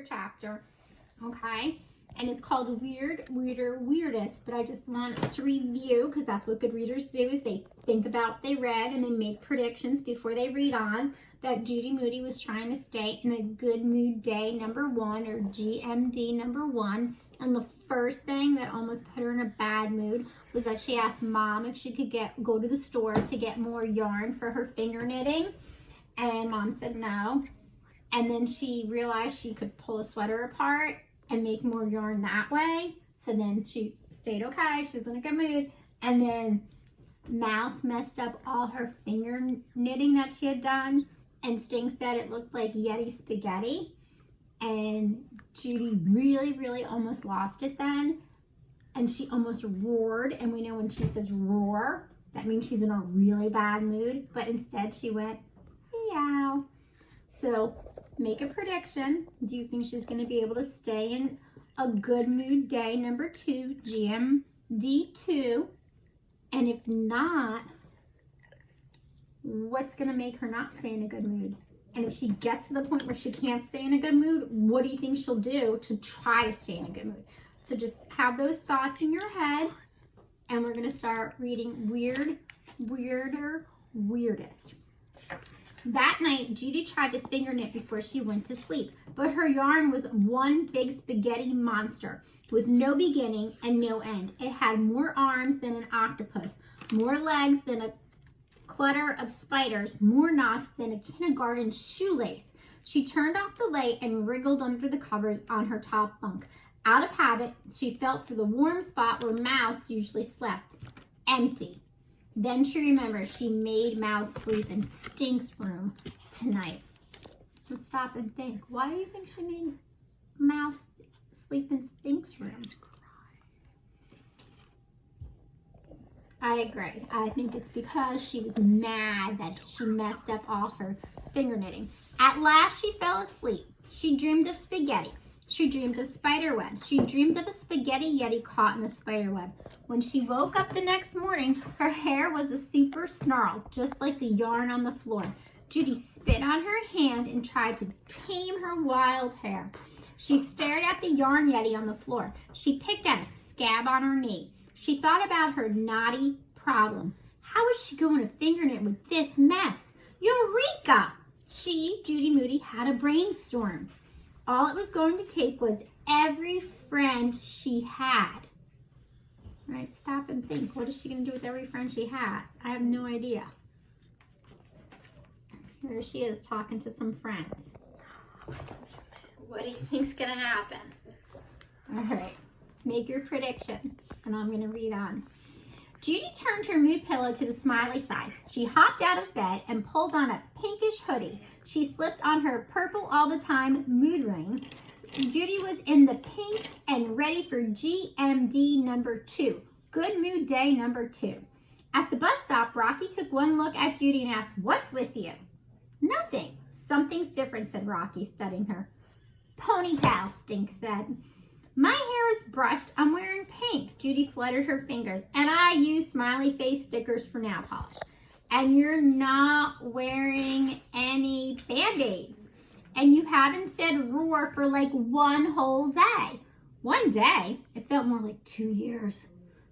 chapter, okay? And it's called Weird, Weirder, Weirdest, but I just want to review, because that's what good readers do, is they think about what they read and they make predictions before they read on, that Judy Moody was trying to stay in a good mood day number 1, or GMD number 1, and the first thing that almost put her in a bad mood was that she asked Mom if she could go to the store to get more yarn for her finger knitting, and Mom said no, and then she realized she could pull a sweater apart and make more yarn that way. So then she stayed okay. She was in a good mood. And then Mouse messed up all her finger knitting that she had done. And Sting said it looked like Yeti spaghetti. And Judy really, really almost lost it then. And she almost roared. And we know when she says roar, that means she's in a really bad mood. But instead she went, meow. So make a prediction. Do you think she's going to be able to stay in a good mood day number 2, GMD2? And if not, what's going to make her not stay in a good mood? And if she gets to the point where she can't stay in a good mood, what do you think she'll do to try to stay in a good mood? So just have those thoughts in your head, and we're going to start reading Weird, Weirder, Weirdest. That night, Judy tried to finger knit before she went to sleep, but her yarn was one big spaghetti monster with no beginning and no end. It had more arms than an octopus, more legs than a clutter of spiders, more knots than a kindergarten shoelace. She turned off the light and wriggled under the covers on her top bunk. Out of habit, she felt for the warm spot where Mouse usually slept. Empty. Then she remembered she made Mouse sleep in Stink's room tonight. Let's stop and think. Why do you think she made Mouse sleep in Stink's room? I agree. I think it's because she was mad that she messed up all her finger knitting. At last she fell asleep. She dreamed of spaghetti. She dreamed of spider webs. She dreamed of a spaghetti yeti caught in a spider web. When she woke up the next morning, her hair was a super snarl, just like the yarn on the floor. Judy spit on her hand and tried to tame her wild hair. She stared at the yarn yeti on the floor. She picked at a scab on her knee. She thought about her naughty problem. How was she going to finger knit with this mess? Eureka! She, Judy Moody, had a brainstorm. All it was going to take was every friend she had. All right, stop and think. What is she going to do with every friend she has? I have no idea. Here she is talking to some friends. What do you think's going to happen? All right, make your prediction, and I'm going to read on. Judy turned her mood pillow to the smiley side. She hopped out of bed and pulled on a pinkish hoodie. She slipped on her purple all the time mood ring. Judy was in the pink and ready for GMD number 2, good mood day number 2. At the bus stop, Rocky took one look at Judy and asked, "What's with you?" "Nothing. Something's different," said Rocky, studying her. "Ponytail," Stink said. "My hair is brushed. I'm wearing pink." Judy fluttered her fingers. "And I use smiley face stickers for nail polish." "And you're not wearing any Band-Aids. And you haven't said roar for like one whole day." "1 day? It felt more like 2 years."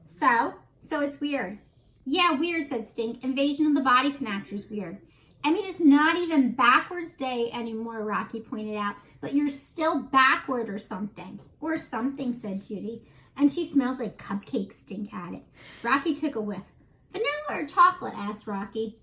So it's weird." "Yeah, weird," said Stink. "Invasion of the Body Snatchers weird." "I mean, it's not even backwards day anymore," Rocky pointed out. "But you're still backward or something." "Or something," said Judy. "And she smells like cupcakes," Stink added. Rocky took a whiff. "Vanilla or chocolate?" asked Rocky.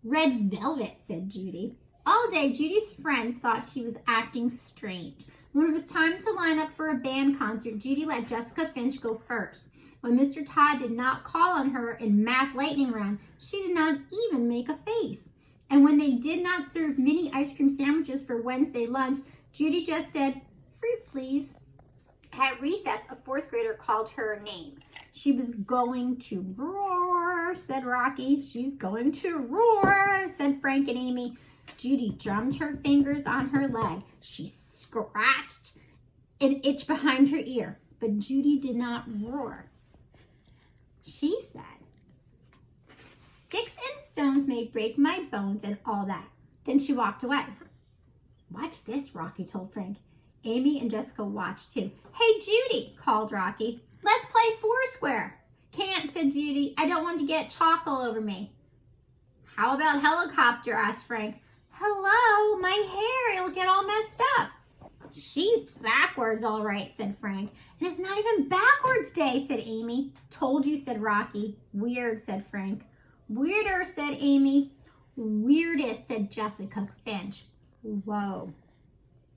"Red velvet," said Judy. All day, Judy's friends thought she was acting strange. When it was time to line up for a band concert, Judy let Jessica Finch go first. When Mr. Todd did not call on her in Math Lightning Round, she did not even make a face. And when they did not serve mini ice cream sandwiches for Wednesday lunch, Judy just said, "Fruit, please." At recess, a 4th grader called her name. "She was going to roar," said Rocky. "She's going to roar," said Frank and Amy. Judy drummed her fingers on her leg. She scratched an itch behind her ear, but Judy did not roar. She said, "Sticks and stones may break my bones and all that." Then she walked away. "Watch this," Rocky told Frank. Amy and Jessica watched too. Hey, Judy, called Rocky. Let's play Foursquare. Can't, said Judy. I don't want to get chalk all over me. How about helicopter, asked Frank. Hello, my hair, it'll get all messed up. She's backwards, all right, said Frank. And it's not even backwards day, said Amy. Told you, said Rocky. Weird, said Frank. Weirder, said Amy. Weirdest, said Jessica Finch. Whoa.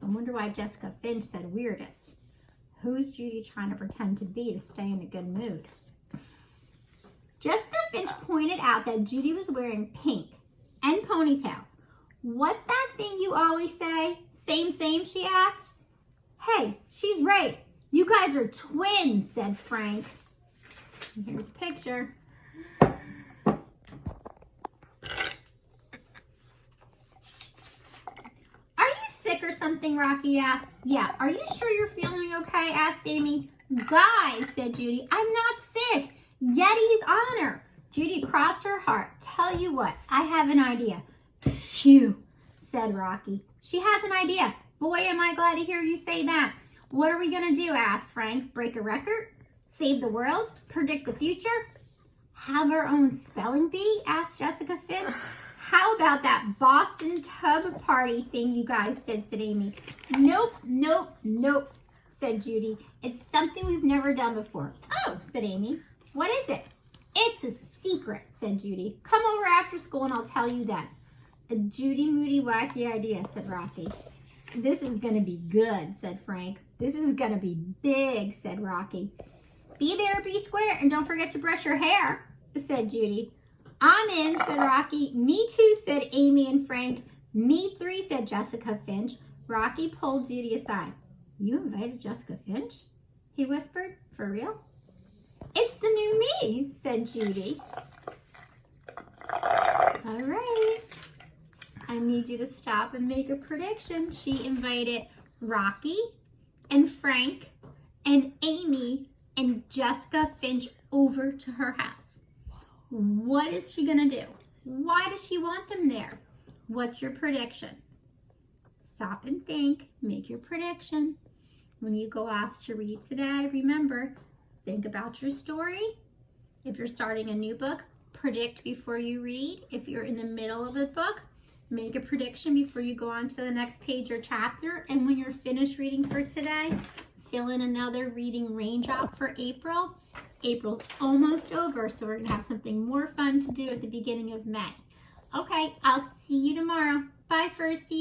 I wonder why Jessica Finch said weirdest. Who's Judy trying to pretend to be to stay in a good mood? Jessica Finch pointed out that Judy was wearing pink and ponytails. What's that thing you always say? Same, same, she asked. Hey, she's right. You guys are twins, said Frank. Here's a picture. Are you sick or something, Rocky asked. Yeah, are you sure you're feeling okay, asked Amy. Guys, said Judy, I'm not sick. Yeti's honor. Judy crossed her heart. Tell you what, I have an idea. Phew, said Rocky. She has an idea. Boy, am I glad to hear you say that. What are we going to do, asked Frank. Break a record? Save the world? Predict the future? Have our own spelling bee? Asked Jessica Finch. How about that Boston tub party thing you guys did, said Amy. Nope, nope, nope, said Judy. It's something we've never done before. Oh, said Amy. What is it? It's a secret, said Judy. Come over after school and I'll tell you then. A Judy Moody wacky idea, said Rocky. This is going to be good, said Frank. This is going to be big, said Rocky. Be there, be square, and don't forget to brush your hair, said Judy. I'm in, said Rocky. Me too, said Amy and Frank. Me three, said Jessica Finch. Rocky pulled Judy aside. You invited Jessica Finch? He whispered. For real? It's the new me, said Judy. All right. I need you to stop and make a prediction. She invited Rocky and Frank and Amy and Jessica Finch over to her house. What is she going to do? Why does she want them there? What's your prediction? Stop and think. Make your prediction. When you go off to read today, remember, think about your story. If you're starting a new book, predict before you read. If you're in the middle of a book, make a prediction before you go on to the next page or chapter. And when you're finished reading for today, fill in another reading raindrop for April. April's almost over, so we're going to have something more fun to do at the beginning of May. Okay, I'll see you tomorrow. Bye, Firsties.